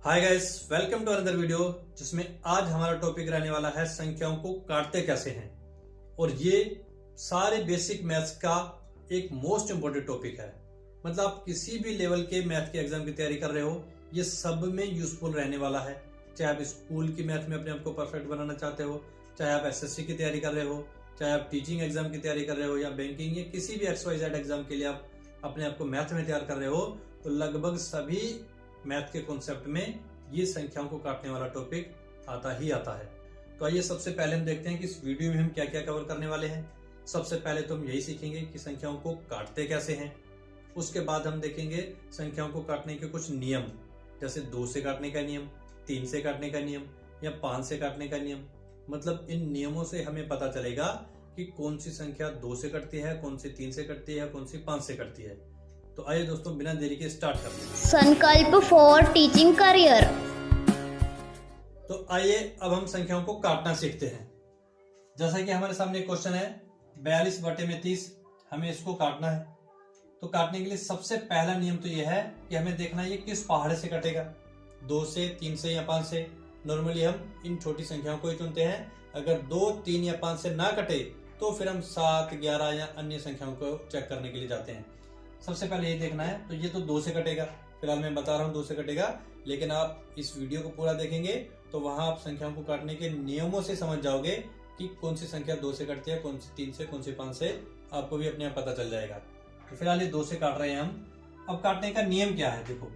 Hi guys, welcome to another video जिसमें आज हमारा टॉपिक रहने वाला है संख्याओं को काटते कैसे हैं। और ये सारे बेसिक मैथ्स का एक मोस्ट इंपोर्टेंट टॉपिक है। मतलब आप किसी भी लेवल के मैथ के एग्जाम की तैयारी कर रहे हो, ये सब में यूजफुल रहने वाला है। चाहे आप स्कूल की मैथ में अपने आप को परफेक्ट बनाना चाहते हो, चाहे आप एसएससी की तैयारी कर रहे हो, चाहे आप टीचिंग एग्जाम की तैयारी कर रहे हो, या बैंकिंग या किसी भी XYZ एग्जाम के लिए आप अपने आप को मैथ में तैयार कर रहे हो, तो लगभग सभी मैथ के कॉन्सेप्ट में ये संख्याओं को काटने वाला टॉपिक आता ही आता है। तो आइए सबसे पहले हम देखते हैं कि इस वीडियो में हम क्या क्या कवर करने वाले हैं। सबसे पहले तो हम यही सीखेंगे कि संख्याओं को काटते कैसे हैं। उसके बाद हम देखेंगे संख्याओं को काटने के कुछ नियम, जैसे 2 से काटने का नियम, 3 से काटने का नियम या 5 से काटने का नियम। मतलब इन नियमों से हमें पता चलेगा कि कौन सी संख्या 2 से कटती है, कौन सी 3 से कटती है, कौन सी 5 से कटती है। तो आइए दोस्तों बिना देरी के स्टार्ट करते हैं। संकल्प फॉर टीचिंग करियर। तो आइए अब हम संख्याओं को काटना सीखते हैं। जैसा कि हमारे सामने क्वेश्चन है 42/30, हमें इसको काटना है। तो काटने के लिए सबसे पहला नियम तो यह है कि हमें देखना है ये किस पहाड़े से कटेगा, 2 से, 3 से या 5 से। नॉर्मली हम इन छोटी संख्याओं को ही चुनते हैं। अगर 2, 3 या 5 से ना कटे तो फिर हम 7, 11 या अन्य संख्याओं को चेक करने के लिए जाते हैं। सबसे पहले ये देखना है, तो ये तो 2 से कटेगा। फिलहाल मैं बता रहा हूँ 2 से कटेगा, लेकिन आप इस वीडियो को पूरा देखेंगे तो वहां आप संख्याओं को काटने के नियमों से समझ जाओगे कि कौन सी संख्या 2 से कटती है, कौन सी 3 से, कौन सी 5 से, आपको भी अपने आप पता चल जाएगा। तो फिलहाल ये 2 से काट रहे हैं हम। अब काटने का नियम क्या है देखो,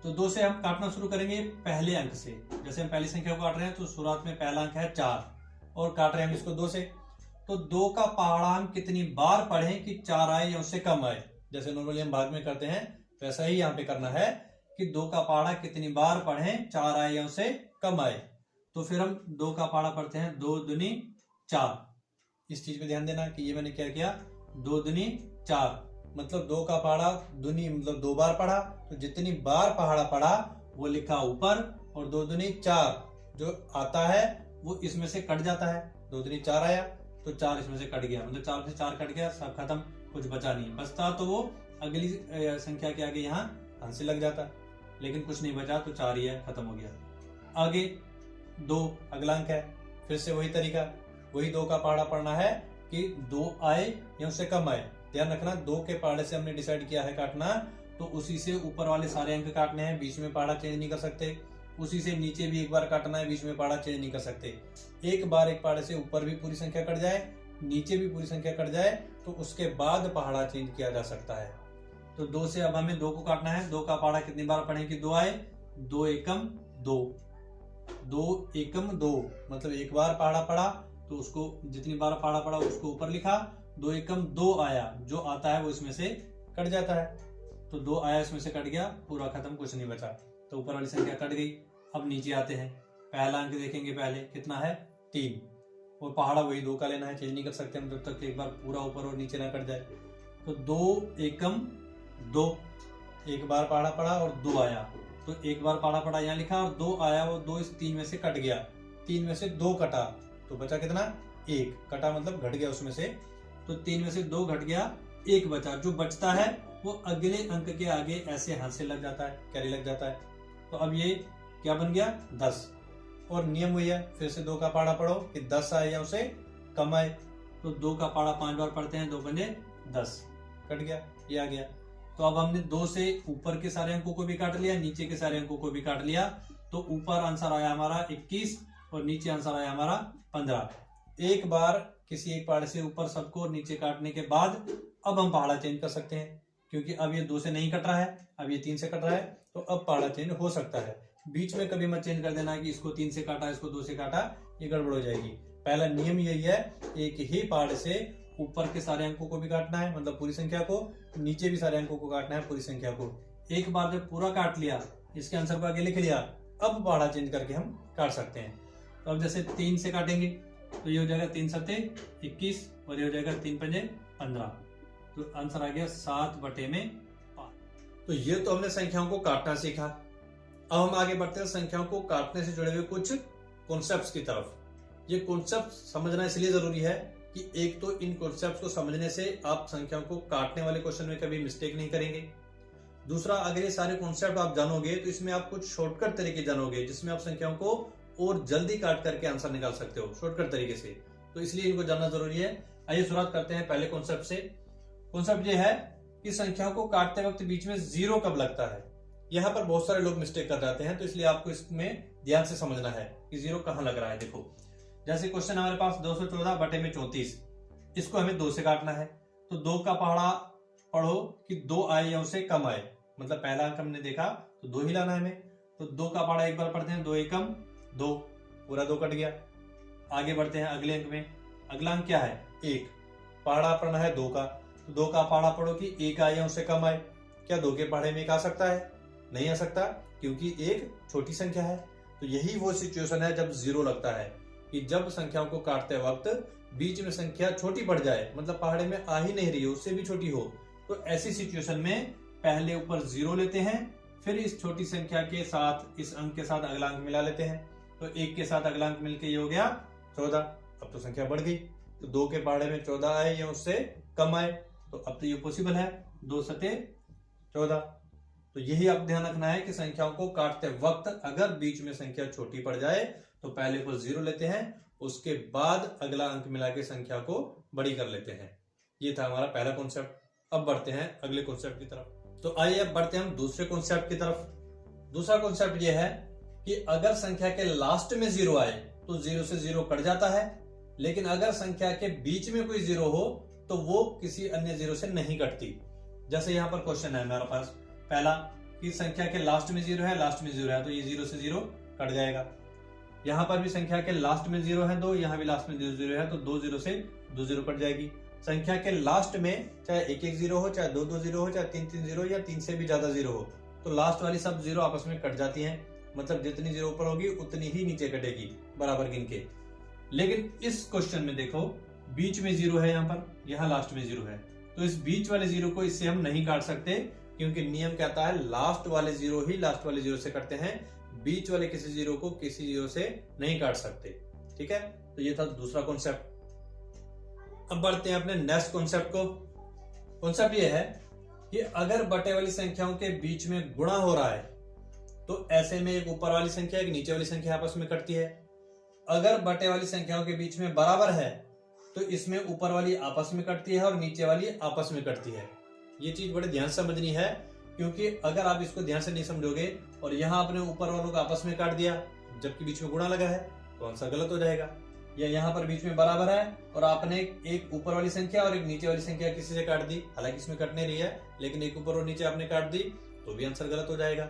तो 2 से हम काटना शुरू करेंगे पहले अंक से। जैसे हम पहली संख्या को काट रहे हैं तो शुरुआत में पहला अंक है 4 और काट रहे हैं हम इसको 2 से। तो 2 का पहाड़ा हम कितनी बार पढ़ें कि 4 आए या उससे कम आए। जैसे नॉर्मली हम भाग में करते हैं वैसा ही यहाँ पे करना है कि 2 का पहाड़ा कितनी बार पढ़ें, 4 आए या उससे कम आए। तो फिर हम 2 का पहाड़ा पढ़ते हैं 2 दूनी 4। इस चीज पे ध्यान देना कि ये मैंने क्या किया, 2 दूनी 4, मतलब 2 का पहाड़ा दूनी मतलब 2 बार पढ़ा, तो जितनी बार पहाड़ा पढ़ा वो लिखा ऊपर, और 2 दूनी 4 जो आता है वो इसमें से कट जाता है। 2 दूनी 4 आया तो 4 इसमें से कट गया, मतलब 4 से 4 कट गया, सब खत्म, कुछ बचा नहीं। बचता तो वो अगली संख्या के आगे यहाँ अंश से लग जाता, लेकिन कुछ नहीं बचा तो 4 ही है, खत्म हो गया। आगे 2 अगला अंक है, फिर से वही तरीका, वही 2 का पहाड़ा पढ़ना है कि 2 आए या उससे कम आए। ध्यान रखना 2 के पहाड़े से हमने डिसाइड किया है काटना, तो उसी से ऊपर वाले सारे अंक काटने हैं, बीच में पहाड़ा चेंज नहीं कर सकते। उसी से नीचे भी एक बार काटना है, बीच में पहाड़ा चेंज नहीं कर सकते। एक बार एक पहाड़े से ऊपर भी पूरी संख्या कट जाए, नीचे भी पूरी संख्या कट जाए, तो उसके बाद पहाड़ा चेंज किया जा सकता है। तो 2 से अब हमें 2 को काटना है। 2 का पहाड़ा कितनी बार पढ़ें कि 2 आए, 2 एकम 2, 2 एकम 2, मतलब एक बार पहाड़ा पढ़ा तो उसको जितनी बार पहाड़ा पढ़ा उसको ऊपर लिखा, 2 एकम 2 आया, जो आता है वो इसमें से कट जाता है। तो 2 आया इसमें से कट गया, पूरा खत्म, कुछ नहीं बचा, तो ऊपर वाली संख्या कट गई। अब नीचे आते हैं, पहला अंक देखेंगे पहले कितना है 3, और पहाड़ा वही 2 का लेना है, चेंज नहीं कर सकते हम जब तक एक बार पूरा ऊपर और नीचे ना कट जाए। तो 2 एकम 2, एक बार पहाड़ा पड़ा और 2 आया, तो एक बार पहाड़ा पड़ा यहाँ लिखा और 2 आया, वो 2 इस 3 में से कट गया, 3 में से 2 कटा तो बचा कितना, 1 कटा, मतलब घट गया उसमें से। तो 3 में से 2 घट गया, 1 बचा। जो बचता है वो अगले अंक के आगे ऐसे हाथ से लग जाता है, कैरी लग जाता है। तो अब ये क्या बन गया 10, और नियम वही है, फिर से 2 का पहाड़ा पढ़ो कि 10 आए या उसे कम आए। तो 2 का पहाड़ा 5 बार पढ़ते हैं, 2 बने 10, कट गया, ये आ गया। तो अब हमने 2 से ऊपर के सारे अंकों को भी काट लिया, नीचे के सारे अंकों को भी काट लिया। तो ऊपर आंसर आया हमारा 21 और नीचे आंसर आया हमारा 15। एक बार किसी एक पहाड़े से ऊपर सबको नीचे काटने के बाद अब हम पहाड़ा चेंज कर सकते हैं, क्योंकि अब ये 2 से नहीं कट रहा है, अब ये 3 से कट रहा है, तो अब पहाड़ा चेंज हो सकता है। बीच में कभी मत चेंज कर देना कि इसको 3 से काटा, इसको 2 से काटा, ये गड़बड़ हो जाएगी। पहला नियम यही है, एक ही पहाड़े से ऊपर के सारे अंकों को भी काटना है, मतलब पूरी संख्या को, नीचे भी सारे अंकों को काटना है, पूरी संख्या को। एक बार जब पूरा काट लिया, इसके आंसर को आगे लिख लिया, अब पहाड़ा चेंज करके हम काट सकते हैं। तो अब जैसे 3 से काटेंगे तो ये हो जाएगा 3 सत्ते 21 और ये हो जाएगा 3 पंजे 15, तो आंसर आ गया 7/5। तो ये तो हमने संख्याओं को काटना सीखा। अब हम आगे बढ़ते हैं संख्याओं को काटने से जुड़े हुए कुछ कॉन्सेप्ट्स की तरफ। ये कॉन्सेप्ट समझना इसलिए जरूरी है कि एक तो इन कॉन्सेप्ट्स को समझने से आप संख्याओं को काटने वाले क्वेश्चन में कभी मिस्टेक नहीं करेंगे, दूसरा, अगर ये सारे कॉन्सेप्ट आप जानोगे तो इसमें आप कुछ शॉर्टकट तरीके जानोगे जिसमें आप संख्याओं को और जल्दी काट करके आंसर निकाल सकते हो शॉर्टकट तरीके से, तो इसलिए इनको जानना जरूरी है। आइए शुरुआत करते हैं पहले कॉन्सेप्ट से। कॉन्सेप्ट ये है कि संख्याओं को काटते वक्त बीच में जीरो कब लगता है। यहाँ पर बहुत सारे लोग मिस्टेक कर जाते हैं, तो इसलिए आपको इसमें ध्यान से समझना है कि जीरो कहाँ लग रहा है। देखो, जैसे क्वेश्चन हमारे पास 214 बटे में 34, इसको हमें 2 से काटना है, तो 2 का पहाड़ा पढ़ो कि 2 आए या उससे कम आए, मतलब पहला अंक हमने देखा तो 2 ही लाना है हमें, तो 2 का पहाड़ा एक बार पढ़ते हैं, 2 एकम 2, पूरा 2 कट गया। आगे बढ़ते हैं अगले अंक में। अगला अंक क्या है? 1, पहाड़ा पढ़ना है 2 का, तो 2 का पहाड़ा पढ़ो कि 1 आए या उससे कम आए। क्या 2 के पहाड़े में 1 आ सकता है? नहीं आ सकता, क्योंकि 1 छोटी संख्या है। तो यही वो सिचुएशन है जब जीरो लगता है, कि जब संख्याओं को काटते वक्त बीच में संख्या छोटी पड़ जाए, मतलब पहाड़े में आ ही नहीं रही हो, उससे भी छोटी हो, तो ऐसी सिचुएशन में पहले ऊपर जीरो लेते हैं, फिर इस छोटी संख्या के साथ इस अंक के साथ अगला अंक मिला लेते हैं, तो 1 के साथ अगला अंक मिलकर ये हो गया 14। अब तो संख्या बढ़ गई, तो 2 के पहाड़े में 14 आए या उससे कम आए, तो अब तो ये पॉसिबल है, 2 सते 14। तो यही आप ध्यान रखना है कि संख्याओं को काटते वक्त अगर बीच में संख्या छोटी पड़ जाए तो पहले ऊपर जीरो लेते हैं, उसके बाद अगला अंक मिला के संख्या को बड़ी कर लेते हैं। ये था हमारा पहला कॉन्सेप्ट। अब बढ़ते हैं अगले कॉन्सेप्ट की तरफ। तो आइए अब बढ़ते हैं हम दूसरे कॉन्सेप्ट की तरफ। दूसरा कॉन्सेप्ट ये है कि अगर संख्या के लास्ट में जीरो आए तो जीरो से जीरो कट जाता है, लेकिन अगर संख्या के बीच में कोई जीरो हो तो वो किसी अन्य जीरो से नहीं कटती। जैसे यहाँ पर क्वेश्चन है हमारे पास पहला कि संख्या के लास्ट में जीरो है, लास्ट में जीरो है, तो ये जीरो से जीरो कट जाएगा। यहाँ पर भी संख्या के लास्ट में जीरो है 2, यहाँ भी लास्ट में जीरो है, तो 2 जीरो से 2 जीरो कट जाएगी। संख्या के लास्ट में चाहे 1-1 जीरो हो, चाहे 2-2 जीरो हो, चाहे 3-3 जीरो या 3 से भी ज्यादा जीरो हो, तो लास्ट वाली सब जीरो आपस में कट जाती हैं, मतलब जितनी जीरो ऊपर होगी उतनी ही नीचे कटेगी बराबर गिन के। लेकिन इस क्वेश्चन में देखो बीच में जीरो है, यहाँ पर यहाँ लास्ट में जीरो है, तो इस बीच वाले जीरो को इससे हम नहीं काट सकते, क्योंकि नियम कहता है लास्ट वाले जीरो ही लास्ट वाले जीरो से कटते हैं, बीच वाले किसी जीरो को किसी जीरो से नहीं काट सकते। ठीक है, तो ये था दूसरा कॉन्सेप्ट। अब बढ़ते हैं अपने नेक्स्ट कॉन्सेप्ट को। कॉन्सेप्ट ये है कि अगर बटे वाली संख्याओं के बीच में गुणा हो रहा है तो ऐसे में एक ऊपर वाली संख्या एक नीचे वाली संख्या आपस में कटती है। अगर बटे वाली संख्याओं के बीच में बराबर है तो इसमें ऊपर वाली आपस में कटती है और नीचे वाली आपस में कटती है। ये चीज बड़े ध्यान से समझनी है, क्योंकि अगर आप इसको ध्यान से नहीं समझोगे और यहाँ आपने ऊपर वालों को आपस में काट दिया जबकि बीच में गुणा लगा है तो आंसर गलत हो जाएगा। या यहाँ पर बीच में बराबर है और आपने एक ऊपर वाली संख्या और एक नीचे वाली संख्या किसी से काट दी, हालांकि इसमें कटने रही है, लेकिन एक ऊपर और नीचे आपने काट दी तो भी आंसर गलत हो जाएगा।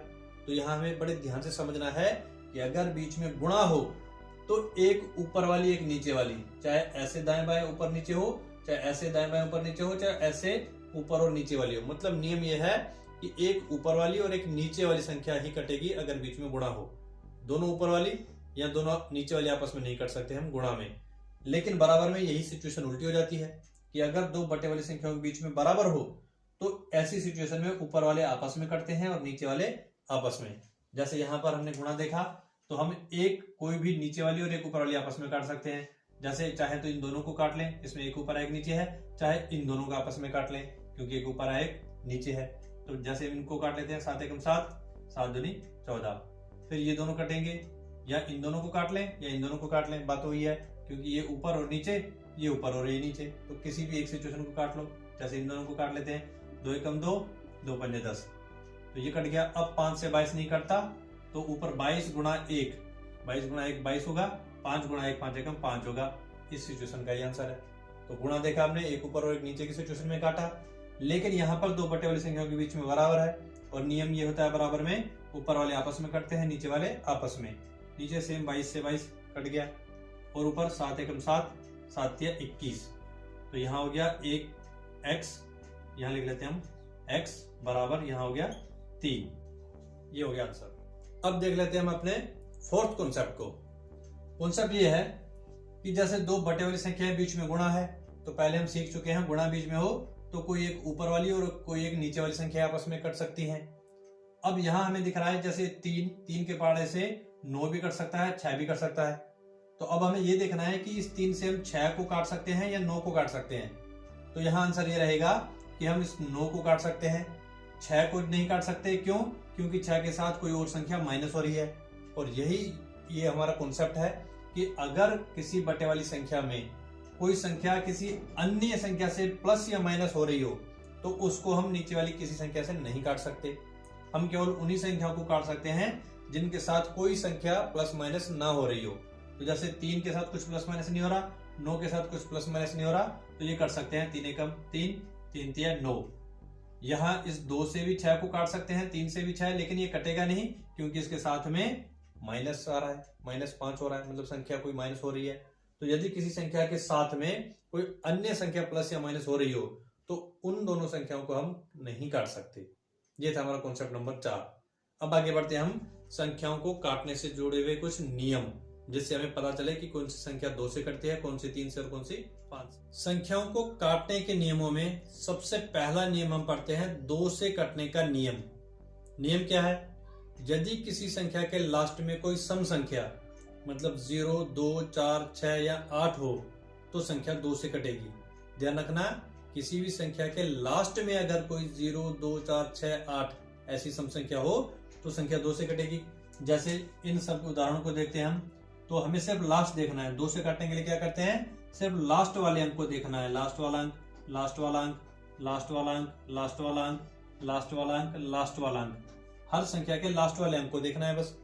तो यहाँ हमें बड़े ध्यान से समझना है कि अगर बीच में गुणा हो तो एक ऊपर वाली एक नीचे वाली, चाहे ऐसे दाएं बाएं ऊपर नीचे हो, चाहे ऐसे दाएं बाएं ऊपर नीचे हो, चाहे ऐसे ऊपर और नीचे वाली हो, मतलब नियम यह है कि एक ऊपर वाली और एक नीचे वाली संख्या ही कटेगी अगर बीच में गुणा हो। दोनों ऊपर वाली या दोनों नीचे वाली आपस में नहीं कट सकते हम गुणा में। लेकिन बराबर में यही सिचुएशन उल्टी हो जाती है कि अगर दो बटे वाली संख्याओं के बीच में बराबर हो तो ऐसी सिचुएशन में ऊपर वाले आपस में कटते हैं और नीचे वाले आपस में। जैसे यहाँ पर हमने गुणा देखा तो हम एक कोई भी नीचे वाली और एक ऊपर वाली आपस में काट सकते हैं। जैसे चाहे तो इन दोनों को काट लें, इसमें एक ऊपर एक नीचे है, चाहे इन दोनों को आपस में काट लें क्योंकि एक ऊपर एक नीचे है। तो जैसे इनको काट लेते हैं 7 एकम 7, 7 दूनी 14, फिर ये दोनों कटेंगे, या इन दोनों को काट लें या इन दोनों को काट लें, बात वही है क्योंकि ये ऊपर और नीचे, ये ऊपर और ये नीचे, तो किसी भी एक सिचुएशन को काट लो। जैसे इन दोनों को काट लेते हैं, 2 एकम 2, 2 पंजे 10, तो ये कट गया। अब 5 से 22 नहीं कटता तो ऊपर 22 गुणा 1, 22 गुणा 1 22 होगा, 5 गुणा 1 5 एकम 5 होगा। इस सिचुएशन का ये आंसर है। तो गुणा देखा हमने, एक ऊपर और एक नीचे की सिचुएशन में काटा, लेकिन यहाँ पर दो बटे वाली संख्याओं के बीच में बराबर है और नियम ये होता है बराबर में ऊपर वाले आपस में कटते हैं, नीचे वाले आपस में। नीचे सेम 22 से 22 कट गया और ऊपर 7 एकम 7, 7 तिया 21, तो यहाँ हो गया एक x, यहाँ लिख लेते हैं हम x बराबर यहाँ हो गया 3, ये हो गया आंसर। अब देख लेते हैं हम अपने फोर्थ कॉन्सेप्ट को। कॉन्सेप्ट ये है कि जैसे दो बटे वाली संख्याएं बीच में गुणा है, तो पहले हम सीख चुके हैं गुणा बीच में हो तो कोई एक ऊपर वाली और कोई एक नीचे वाली संख्या आपस में कट सकती हैं। अब यहाँ हमें दिख रहा है जैसे 3 के पहाड़े से 9 भी कट सकता है, 6 भी कट सकता है। तो अब हमें ये देखना है कि इस 3 से हम 6 को काट सकते हैं या 9 को काट सकते हैं। तो यहाँ आंसर ये रहेगा कि हम इस 9 को काट सकते हैं, 6 को नहीं काट सकते, क्यों? क्योंकि 6 के साथ कोई और संख्या माइनस हो रही है। और ये हमारा कॉन्सेप्ट है कि अगर किसी बटे वाली संख्या में कोई संख्या किसी अन्य संख्या से प्लस या माइनस हो रही हो तो उसको हम नीचे वाली किसी संख्या से नहीं काट सकते। हम केवल उन्हीं संख्याओं को काट सकते हैं जिनके साथ कोई संख्या प्लस माइनस ना हो रही हो। तो जैसे 3 के साथ कुछ प्लस माइनस नहीं हो रहा, 9 के साथ कुछ प्लस माइनस नहीं हो रहा, तो ये कर सकते हैं 3 एकम 3, 3 तिया 9। यहाँ इस 2 से भी 6 को काट सकते हैं, 3 से भी 6, लेकिन ये कटेगा नहीं क्योंकि इसके साथ में माइनस आ रहा है, -5 हो रहा है, मतलब संख्या कोई माइनस हो रही है। तो यदि किसी संख्या के साथ में कोई अन्य संख्या प्लस या माइनस हो रही हो तो उन दोनों संख्याओं को हम नहीं काट सकते। ये था हमारा कॉन्सेप्ट नंबर 4। अब आगे बढ़ते हैं हम संख्याओं को काटने से जुड़े हुए कुछ नियम, जिससे हमें पता चले कि कौन सी संख्या 2 से कटती है, कौन सी 3 से और कौन सी 5। संख्याओं को काटने के नियमों में सबसे पहला नियम हम पढ़ते हैं 2 से कटने का नियम। नियम क्या है? यदि किसी संख्या के लास्ट में कोई सम संख्या मतलब 0, 2, 4, 6 या 8 हो तो संख्या 2 से कटेगी। ध्यान रखना, किसी भी संख्या के लास्ट में अगर कोई 0, 2, 4, 6, 8 ऐसी सम संख्या हो तो संख्या 2 से कटेगी। जैसे इन सब उदाहरणों को देखते हैं हम, तो हमें सिर्फ लास्ट देखना है। 2 से काटने के लिए क्या करते हैं? सिर्फ लास्ट वाले अंक को देखना है। लास्ट वाला अंक, लास्ट वाला अंक, लास्ट वाला अंक, लास्ट वाला अंक, लास्ट वाला अंक, लास्ट वाला अंक, हर संख्या के लास्ट वाले अंक को देखना है बस।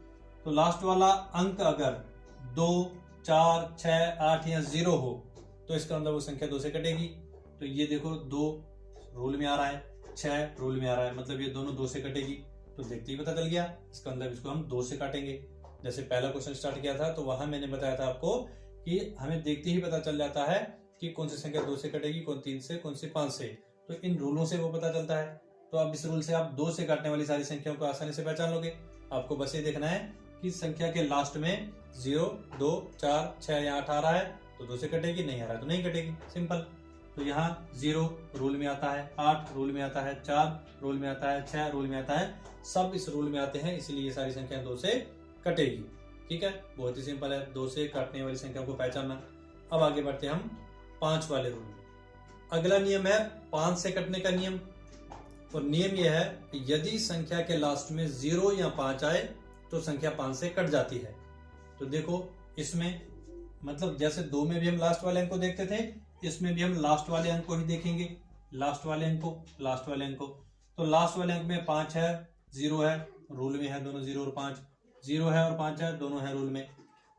तो लास्ट वाला अंक अगर 2, 4, 6, 8 या 0 हो तो इसका मतलब वो संख्या 2 से कटेगी। तो ये देखो 2 रूल में आ रहा है, 6 रूल में आ रहा है, मतलब ये दोनों 2 से कटेगी। तो देखते ही पता चल गया, इसका मतलब इसको हम 2 से काटेंगे। जैसे पहला क्वेश्चन स्टार्ट किया था तो वहां मैंने बताया था आपको कि हमें देखते ही पता चल जाता है कि कौन सी संख्या 2 से कटेगी, कौन 3 से, कौन सी 5 से। तो इन रूलों से वो पता चलता है। तो अब इस रूल से आप 2 से काटने वाली सारी संख्याओं को आसानी से पहचान लोगे। आपको बस ये देखना है कि संख्या के लास्ट में 0, 2, 4, 6 या 8 आ रहा है तो 2 से कटेगी, नहीं आ रहा है तो नहीं कटेगी, सिंपल। तो यहाँ 0 रूल में आता है, 8 रूल में आता है, 4 रूल में आता है, 6 रूल में आता है, सब इस रूल में आते हैं, इसलिए ये सारी संख्या 2 से कटेगी। ठीक है, बहुत ही सिंपल है 2 से काटने वाली संख्या को पहचानना। अब आगे बढ़ते हैं हम 5 वाले रूल में। अगला नियम है 5 से कटने का नियम। और नियम यह है कि यदि संख्या के लास्ट में 0 या 5 आए तो संख्या 5 से कट जाती है। तो देखो इसमें मतलब जैसे 2 में भी हम लास्ट वाले अंक को देखते थे, इसमें भी हम लास्ट वाले अंक को ही देखेंगे। लास्ट वाले अंक को, लास्ट वाले अंक को। तो लास्ट वाले अंक में 5 है, 0 है, रूल में है दोनों 0 और 5, 0 है और 5 है, दोनों है रूल में।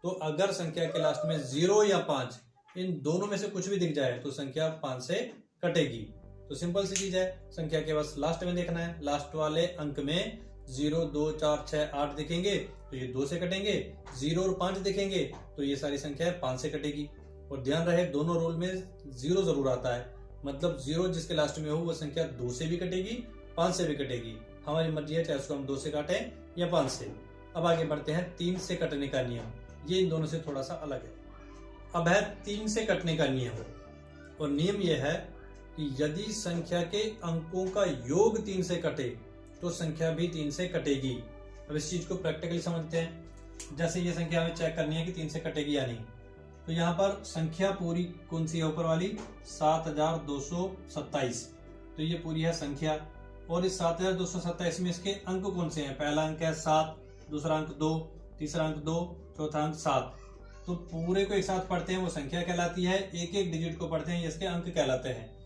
तो अगर संख्या के लास्ट में 0 या 5 इन दोनों में से कुछ भी दिख जाए तो संख्या 5 से कटेगी। तो सिंपल सी चीज है, संख्या के बस लास्ट में देखना है। लास्ट वाले अंक में 0, 2, 4, 6, 8 दिखेंगे तो ये 2 से कटेंगे। 0 और 5 दिखेंगे तो ये सारी संख्या 5 से कटेगी। और ध्यान रहे दोनों रूल में 0 जरूर आता है, मतलब 0 जिसके लास्ट में हो वो संख्या 2 से भी कटेगी, 5 से भी कटेगी। हमारी मर्जी है चाहे उसको हम 2 से काटें या 5 से। अब आगे बढ़ते हैं 3 से कटने का नियम। ये इन दोनों से थोड़ा सा अलग है। अब है 3 से कटने का नियम। और नियम यह है कि यदि संख्या के अंकों का योग 3 से कटे तो संख्या भी 3 से कटेगी। अब इस चीज को प्रैक्टिकली समझते हैं। जैसे ये संख्या हमें चेक करनी है कि 3 से कटेगी या नहीं। तो यहाँ पर संख्या पूरी कौन सी है ऊपर वाली? 7227। तो ये पूरी है संख्या। और इस 7227 में इसके अंक कौन से हैं? पहला अंक है 7, दूसरा अंक 2, तीसरा अंक 2, चौथा अंक 7। तो पूरे को एक साथ पढ़ते हैं वो संख्या कहलाती है, एक एक डिजिट को पढ़ते हैं इसके अंक कहलाते हैं।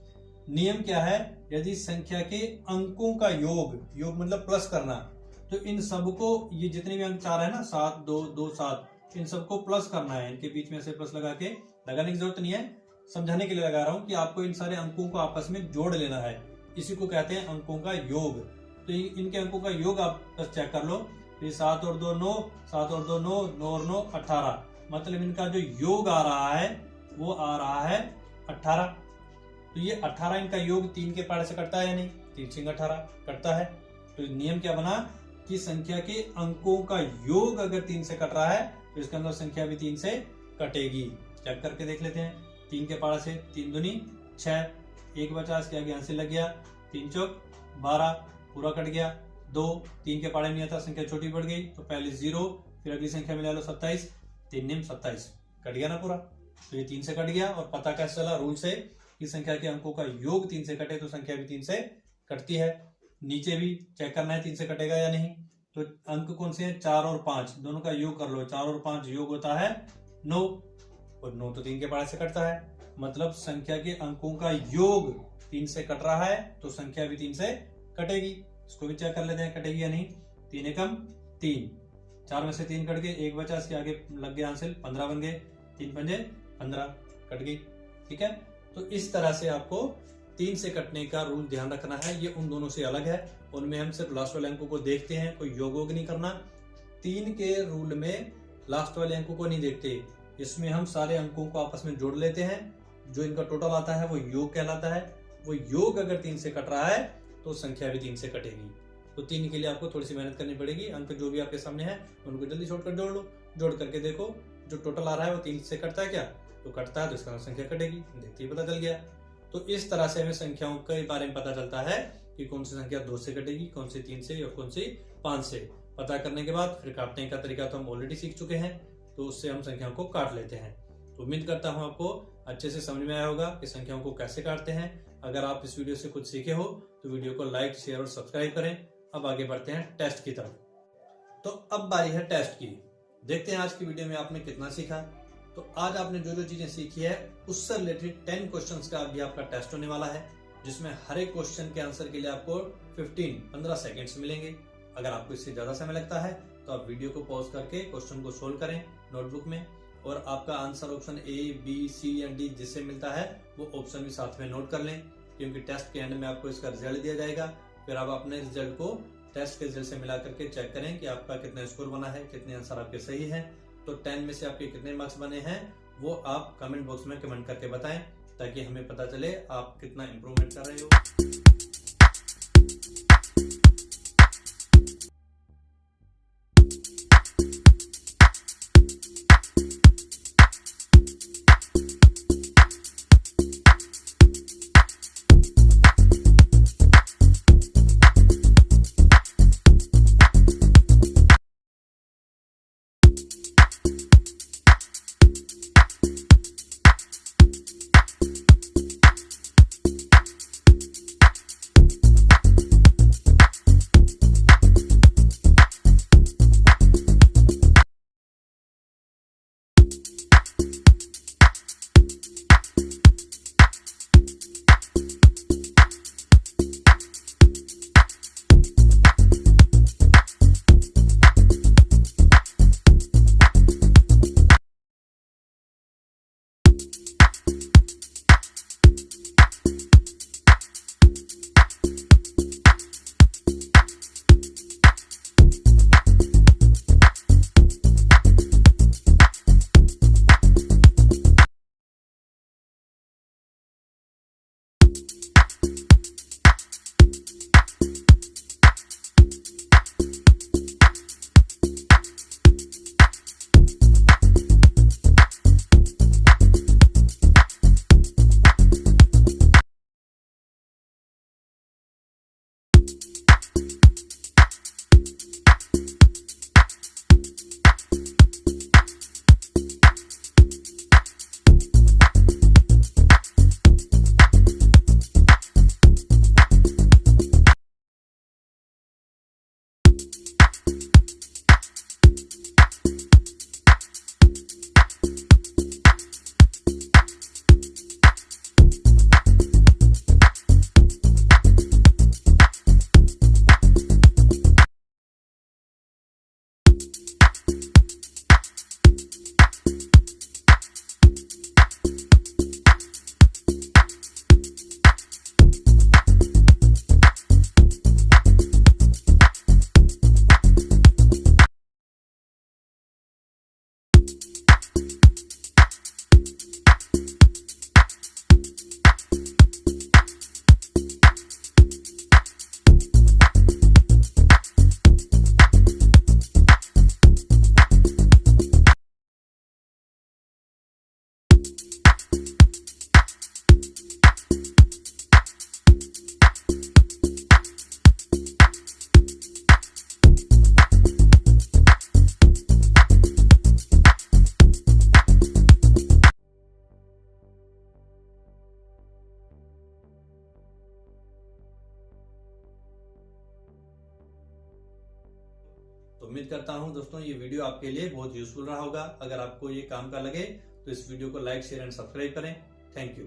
नियम क्या है? यदि संख्या के अंकों का योग, योग मतलब प्लस करना, तो इन सबको, ये जितने भी अंक 4 है ना, 7, 2, 2, 7, इन सबको प्लस करना है। इनके बीच में से प्लस लगा के, लगाने की जरूरत नहीं है, समझाने के लिए लगा रहा हूं कि आपको इन सारे अंकों को आपस में जोड़ लेना है। इसी को कहते हैं अंकों का योग। तो इनके अंकों का योग आप बस चेक कर लो। तो 7 और 2 9, 7 और 2 9, 9 और 9 18। मतलब इनका जो योग आ रहा है वो आ रहा है 18। तो ये 18 इनका योग 3 के पारे से कटता है या नहीं? 3 सिंग 18 कटता है। तो नियम क्या बना कि संख्या के अंकों का योग अगर 3 से कट रहा है तो इसके अंदर संख्या भी 3 से कटेगी। चेक करके देख लेते हैं। 3 के पारे से 3 दूनी 6, 1 बचा, इसके आगे आंसर लग गया, 3 चौक 12, पूरा कट गया। 2 3 के पारे नहीं आता, संख्या छोटी बढ़ गई, तो पहले 0, फिर अगली संख्या में ले लो 27, 3 निम 27, कट गया ना पूरा। तो ये 3 से कट गया। और पता कैसे चला? रूल से कि संख्या के अंकों का योग 3 से कटे तो संख्या भी 3 से कटती है। नीचे भी चेक करना है 3 से कटेगा या नहीं। तो अंक कौन से हैं, 4 और 5, दोनों का योग कर लो। 4 और 5 योग होता है 9, और 9 तो 3 के पहाड़े से कटता है। मतलब संख्या के अंकों का योग 3 से कट रहा है, तो संख्या भी 3 से कटेगी। इसको भी चेक कर लेते हैं कटेगी या नहीं। 3 एकम 3, 4 में से 3 कट गए, 1 बचा, इसके आगे लग गया आंसर, 15 बन गए, 3 पंजे 15 कट गई। ठीक है, तो इस तरह से आपको 3 से कटने का रूल ध्यान रखना है। ये उन दोनों से अलग है, उनमें हम सिर्फ लास्ट वाले अंकों को देखते हैं, कोई योग वोग नहीं करना। 3 के रूल में लास्ट वाले अंकों को नहीं देखते, इसमें हम सारे अंकों को आपस में जोड़ लेते हैं। जो इनका टोटल आता है वो योग कहलाता है। वो योग अगर 3 से कट रहा है तो संख्या भी 3 से कटेगी। तो 3 के लिए आपको थोड़ी सी मेहनत करनी पड़ेगी। अंक जो भी आपके सामने है उनको जल्दी छोड़कर जोड़ लो। जोड़ करके देखो जो टोटल आ रहा है वो 3 से कटता है क्या, तो कटता है, तो इसका संख्या कटेगी। देखते ही पता चल गया। तो इस तरह से हमें संख्याओं के बारे में पता चलता है कि कौन सी संख्या 2 से कटेगी, कौन सी 3 से और कौन सी 5 से। पता करने के बाद फिर काटने का तरीका तो हम ऑलरेडी सीख चुके हैं, तो उससे हम संख्याओं को काट लेते हैं। तो उम्मीद करता हूं आपको अच्छे से समझ में आया होगा कि संख्याओं को कैसे काटते हैं। अगर आप इस वीडियो से कुछ सीखे हो तो वीडियो को लाइक, शेयर और सब्सक्राइब करें। अब आगे बढ़ते हैं टेस्ट की तरफ। तो अब बारी है टेस्ट की। देखते हैं आज की वीडियो में आपने कितना सीखा। तो आज आपने जो जो चीजें सीखी है उससे रिलेटेड 10 क्वेश्चंस का अभी आपका टेस्ट होने वाला है, जिसमें हर एक क्वेश्चन के आंसर के लिए आपको 15 सेकेंड्स मिलेंगे। अगर आपको इससे ज्यादा समय लगता है तो आप वीडियो को पॉज करके क्वेश्चन को सोल्व करें नोटबुक में, और आपका answer option A, B, C या D जिससे मिलता है वो ऑप्शन भी साथ में नोट कर लें, क्योंकि टेस्ट के एंड में आपको इसका रिजल्ट दिया जाएगा। फिर आप अपने रिजल्ट को टेस्ट के रिजल्ट से मिला करके चेक करें कि आपका कितना स्कोर बना है, कितने आंसर आपके सही हैं। तो 10 में से आपके कितने मार्क्स बने हैं वो आप कमेंट बॉक्स में कमेंट करके बताएं, ताकि हमें पता चले आप कितना इंप्रूवमेंट कर रहे हो। तो उम्मीद करता हूं दोस्तों ये वीडियो आपके लिए बहुत यूजफुल रहा होगा। अगर आपको ये काम का लगे तो इस वीडियो को लाइक, शेयर एंड सब्सक्राइब करें। Thank you.